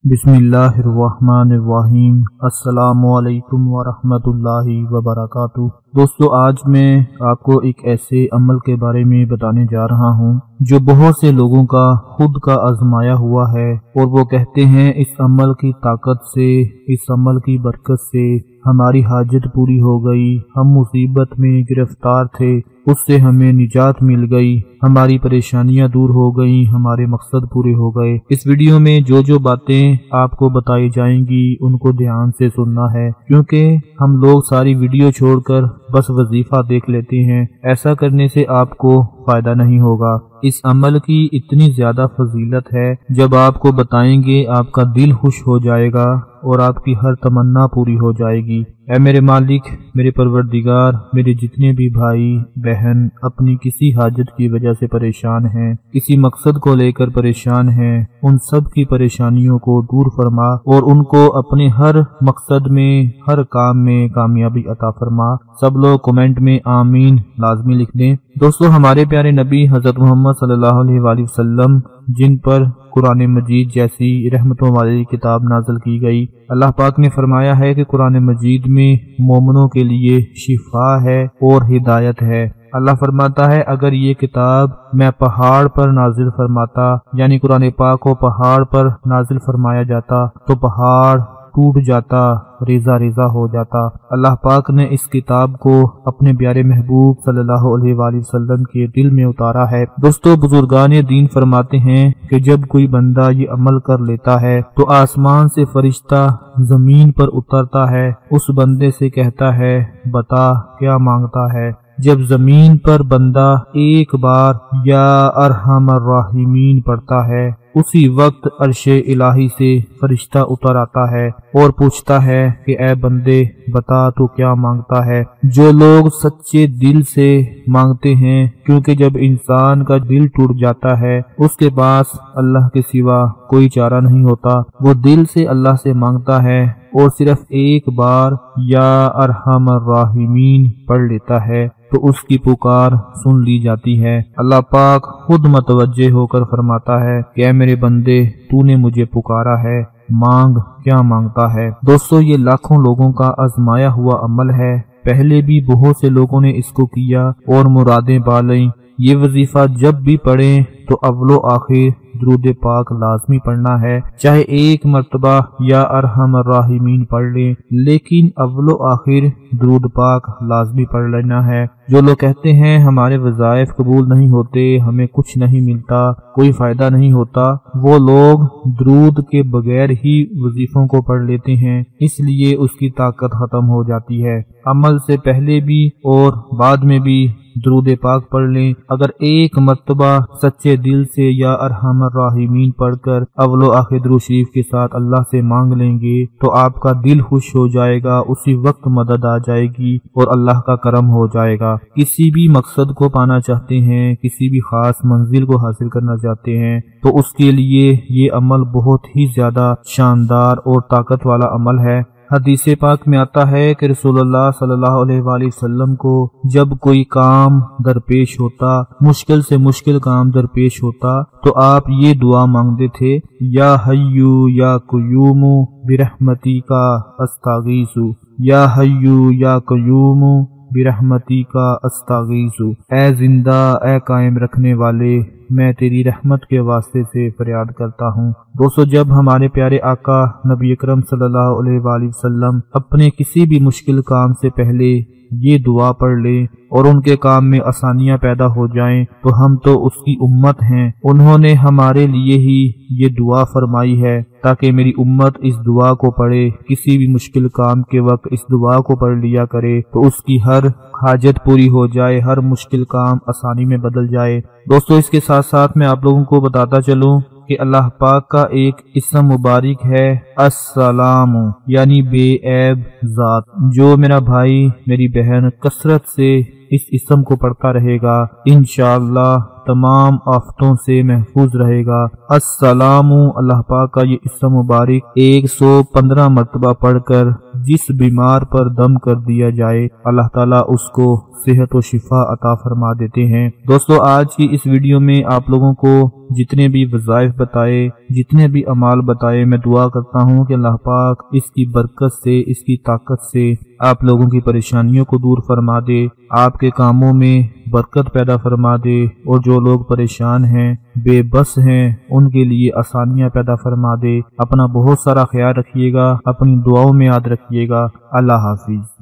बिस्मिल्लाहिर्रहमानिर्रहीम। अस्सलामुअलैकुम वरहमतुल्लाहि वबरकातुह। दोस्तों, आज मैं आपको एक ऐसे अमल के बारे में बताने जा रहा हूँ जो बहुत से लोगों का खुद का आजमाया हुआ है, और वो कहते हैं इस अमल की ताकत से, इस अमल की बरकत से हमारी हाजत पूरी हो गई, हम मुसीबत में गिरफ्तार थे उससे हमें निजात मिल गई, हमारी परेशानियां दूर हो गई, हमारे मकसद पूरे हो गए। इस वीडियो में जो जो बातें आपको बताई जाएंगी उनको ध्यान से सुनना है, क्योंकि हम लोग सारी वीडियो छोड़कर बस वजीफा देख लेते हैं। ऐसा करने से आपको फायदा नहीं होगा। इस अमल की इतनी ज्यादा फजीलत है, जब आपको बताएंगे आपका दिल खुश हो जाएगा और आपकी हर तमन्ना पूरी हो जाएगी। ऐ मेरे मालिक, मेरे परवरदिगार, मेरे जितने भी भाई बहन अपनी किसी हाजत की वजह से परेशान हैं, किसी मकसद को लेकर परेशान हैं, उन सब की परेशानियों को दूर फरमा और उनको अपने हर मकसद में, हर काम में कामयाबी अता फरमा। सब लोग कमेंट में आमीन लाजमी लिख दें। दोस्तों, हमारे प्यारे नबी हजरत मोहम्मद सल्लल्लाहु अलैहि वसल्लम, जिन पर कुरान मजीद जैसी रहमतों वाली किताब नाज़िल की गई, अल्लाह पाक ने फरमाया है कि कुरान मजीद में मोमिनों के लिए शिफा है और हिदायत है। अल्लाह फरमाता है, अगर ये किताब मैं पहाड़ पर नाजिल फरमाता, यानी कुरान पाक को पहाड़ पर नाजिल फरमाया जाता, तो पहाड़ टूट जाता, रेजा रेजा हो जाता। अल्लाह पाक ने इस किताब को अपने प्यारे महबूब सल्लल्लाहु अलैहि वसल्लम के दिल में उतारा है। दोस्तों, बुजुर्गान दीन फरमाते हैं कि जब कोई बंदा ये अमल कर लेता है तो आसमान से फरिश्ता जमीन पर उतरता है, उस बंदे से कहता है बता क्या मांगता है। जब जमीन पर बंदा एक बार या अरहमर राहिमीन पढ़ता है, उसी वक्त अर्शे इलाही से फरिश्ता उतर आता है और पूछता है कि ऐ बंदे बता तू क्या मांगता है। जो लोग सच्चे दिल से मांगते हैं, क्योंकि जब इंसान का दिल टूट जाता है उसके पास अल्लाह के सिवा कोई चारा नहीं होता, वो दिल से अल्लाह से मांगता है और सिर्फ एक बार या अरहमर राहिमीन पढ़ लेता है तो उसकी पुकार सुन ली जाती है। अल्लाह पाक खुद मतवज्जे होकर फरमाता है कि ऐ मेरे बंदे, तूने मुझे पुकारा है, मांग क्या मांगता है। दोस्तों, ये लाखों लोगों का आजमाया हुआ अमल है। पहले भी बहुत से लोगों ने इसको किया और मुरादें पा लीं। ये वजीफा जब भी पढ़ें तो अव्वलो आखिर दुरूद पाक लाजमी पढ़ना है, चाहे एक मर्तबा या अरहमर राहिमीन पढ़ लें, लेकिन अव्वलो आखिर दुरूद पाक लाजमी पढ़ लेना है। जो लोग कहते हैं हमारे वज़ाइफ कबूल नहीं होते, हमें कुछ नहीं मिलता, कोई फायदा नहीं होता, वो लोग दुरूद के बगैर ही वजीफों को पढ़ लेते हैं, इसलिए उसकी ताकत खत्म हो जाती है। अमल से पहले भी और बाद में भी दुरूद पाक पढ़ लें। अगर एक मर्तबा सच्चे दिल से या अरहमर राहिमीन पढ़कर अव्वलो आखिर दुरूद शरीफ के साथ अल्लाह से मांग लेंगे तो आपका दिल खुश हो जाएगा, उसी वक्त मदद आ जाएगी और अल्लाह का करम हो जाएगा। किसी भी मकसद को पाना चाहते हैं, किसी भी खास मंजिल को हासिल करना चाहते हैं, तो उसके लिए ये अमल बहुत ही ज्यादा शानदार और ताकत वाला अमल है। हदीस पाक में आता है कि रसूलुल्लाह सल्लल्लाहु अलैहि वसल्लम को जब कोई काम दरपेश होता, मुश्किल से मुश्किल काम दरपेश होता, तो आप ये दुआ मांगते थे, या हय्यू या कय्यूमु बिरहमती का अस्तागीसु, या हय्यू या कय्यूमु बिरहमती का अस्तागीसु। ऐ जिंदा, ऐ कायम रखने वाले, मैं तेरी रहमत के वास्ते से फरियाद करता हूँ। दोस्तों, जब हमारे प्यारे आका नबी अकरम सल्लल्लाहु अलैहि वसल्लम अपने किसी भी मुश्किल काम से पहले ये दुआ पढ़ लें और उनके काम में आसानियां पैदा हो जाएं, तो हम तो उसकी उम्मत हैं। उन्होंने हमारे लिए ही ये दुआ फरमाई है ताकि मेरी उम्मत इस दुआ को पढ़े, किसी भी मुश्किल काम के वक्त इस दुआ को पढ़ लिया करे तो उसकी हर हाजत पूरी हो जाए, हर मुश्किल काम आसानी में बदल जाए। दोस्तों, इसके साथ साथ मैं आप लोगों को बताता चलूं कि अल्लाह पाक का एक इस्म मुबारक है अस्सलाम, यानी बेऐब जात। जो मेरा भाई मेरी बहन कसरत से इस इस्म को पढ़ता रहेगा, इंशाअल्लाह तमाम आफतों से महफूज रहेगा। अस्सलामु अल्लाह पाक का ये इसम मुबारक 115 मरतबा पढ़कर जिस बीमार पर दम कर दिया जाए अल्लाह ताला उसको सेहत व शिफा अता फरमा देते हैं। दोस्तों, आज की इस वीडियो में आप लोगों को जितने भी वज़ाइफ बताए, जितने भी अमाल बताए, मैं दुआ करता हूँ कि अल्लाह पाक इसकी बरकत से, इसकी ताकत से आप लोगों की परेशानियों को दूर फरमा दे, आपके कामों में बरकत पैदा फरमा दे, और जो लोग परेशान हैं, बेबस हैं, उनके लिए आसानियां पैदा फरमा दे। अपना बहुत सारा ख्याल रखिएगा, अपनी दुआओं में याद रखिएगा। अल्लाह हाफिज।